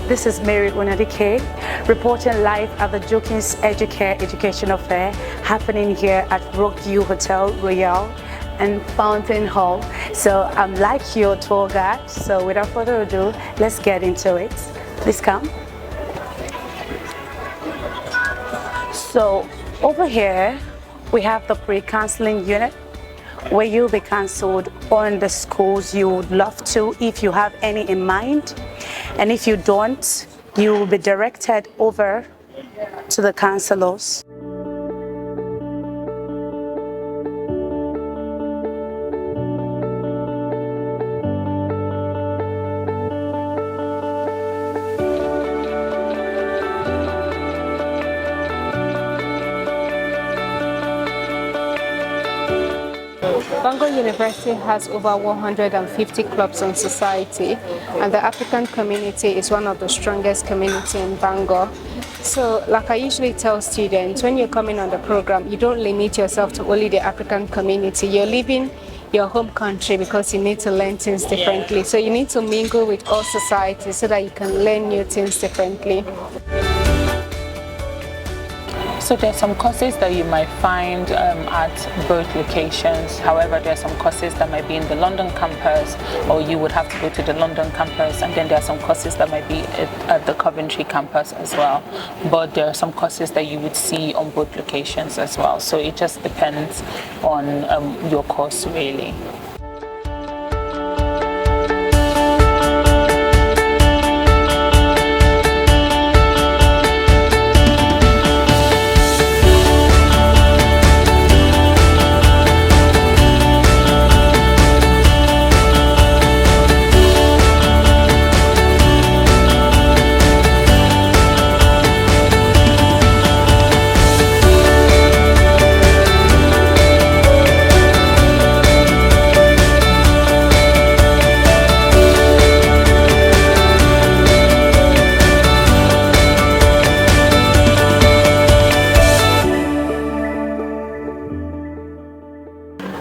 This is Mary Unadike, reporting live at the Jokins Educare Educational Fair happening here at Rockview Hotel Royale and Fountain Hall. So I'm like your tour guide, so without further ado, let's get into it. Please come. So over here, we have the pre-counseling unit where you'll be counseled on the schools you would love to if you have any in mind. And if you don't, you will be directed over to the counselors. Bangor University has over 150 clubs and society, and the African community is one of the strongest communities in Bangor. So like I usually tell students, when you're coming on the program, you don't limit yourself to only the African community. You're leaving your home country because you need to learn things differently. So you need to mingle with all societies so that you can learn new things differently. So there's some courses that you might find at both locations. However, there are some courses that might be in the London campus, or you would have to go to the London campus, and then there are some courses that might be at the Coventry campus as well. But there are some courses that you would see on both locations as well. So it just depends on your course really.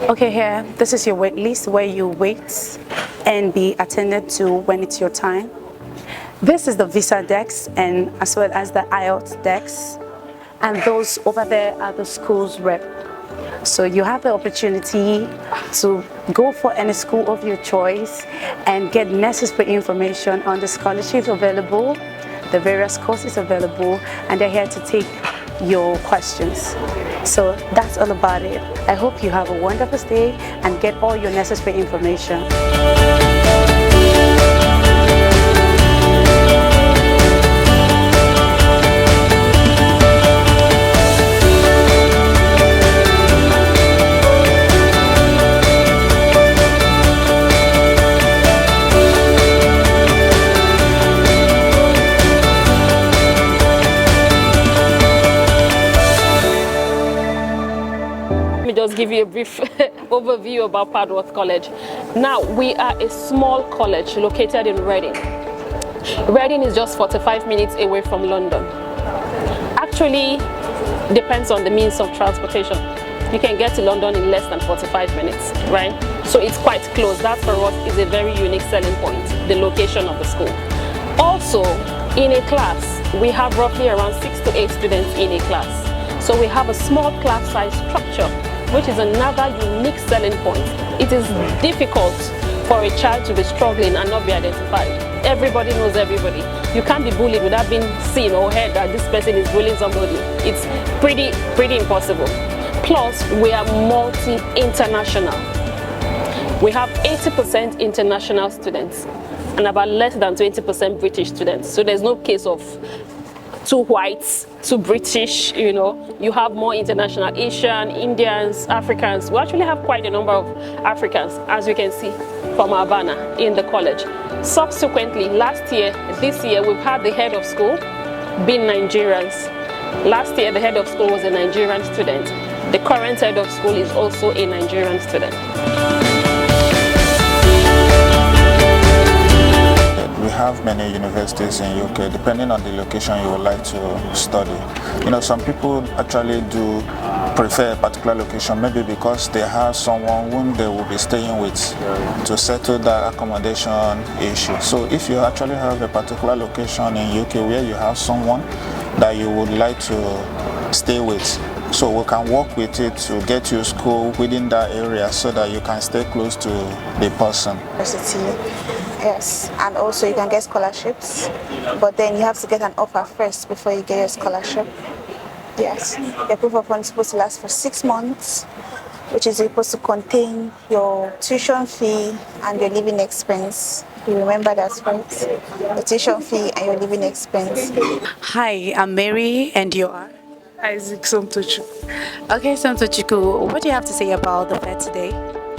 Okay, here, this is your wait list where you wait and be attended to when it's your time. This is the visa desk and as well as the IELTS desk, and those over there are the school's rep. So you have the opportunity to go for any school of your choice and get necessary information on the scholarships available, the various courses available, and they're here to take your questions. So that's all about it. I hope you have a wonderful stay and get all your necessary information. Just give you a brief overview about Padworth College. Now, we are a small college located in Reading. Reading is just 45 minutes away from London. Actually, depends on the means of transportation. You can get to London in less than 45 minutes, right? So it's quite close. That for us is a very unique selling point, the location of the school. Also, in a class, we have roughly around 6 to 8 students in a class. So we have a small class size structure, which is another unique selling point. It is difficult for a child to be struggling and not be identified. Everybody knows everybody. You can't be bullied without being seen or heard that this person is bullying somebody. It's pretty impossible. Plus, we are multi-international. We have 80% international students and about less than 20% British students. So there's no case of two whites, two British, you know. You have more international, Asian, Indians, Africans. We actually have quite a number of Africans, as you can see from our banner in the college. Subsequently, this year, we've had the head of school being Nigerians. Last year, the head of school was a Nigerian student. The current head of school is also a Nigerian student. We have many universities in UK, depending on the location you would like to study. You know, some people actually do prefer a particular location, maybe because they have someone whom they will be staying with to settle that accommodation issue. So if you actually have a particular location in UK where you have someone that you would like to stay with, so we can work with it to get you school within that area so that you can stay close to the person. University, yes, and also you can get scholarships, but then you have to get an offer first before you get your scholarship. Yes, your proof of funds is supposed to last for 6 months, which is supposed to contain your tuition fee and your living expense. You remember that, right? The tuition fee and your living expense. Hi, I'm Mary, and you are? Isaac Somtochu. Okay, Somtochukwu, what do you have to say about the fair today?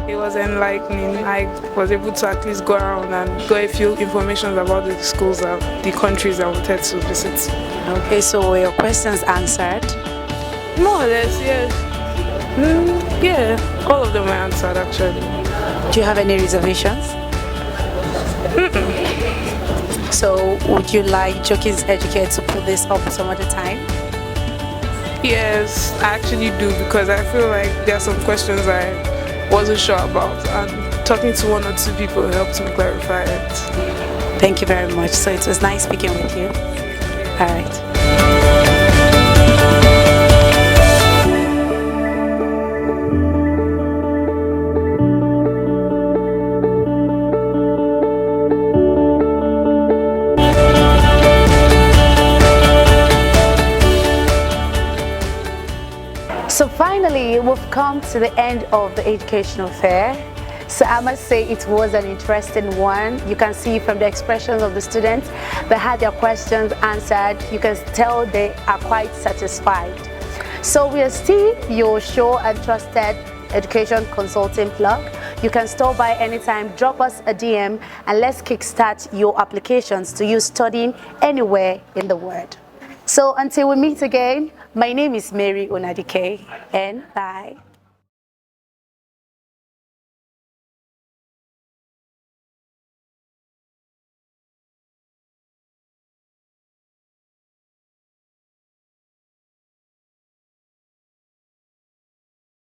It was enlightening. I was able to at least go around and get a few information about the schools and the countries I wanted to visit. Okay, so were your questions answered? More or less, yes. Yeah, all of them were answered actually. Do you have any reservations? So would you like Jokins Educare to put this up some other time? Yes, I actually do, because I feel like there are some questions I wasn't sure about, and talking to 1 or 2 people helped me clarify it. Thank you very much. So it was nice speaking with you. All right. So finally, we've come to the end of the educational fair. So I must say it was an interesting one. You can see from the expressions of the students, they had their questions answered. You can tell they are quite satisfied. So we are still your sure and trusted education consulting plug. You can stop by anytime, drop us a DM, and let's kickstart your applications to you studying anywhere in the world. So until we meet again, my name is Mary Onadike, and bye.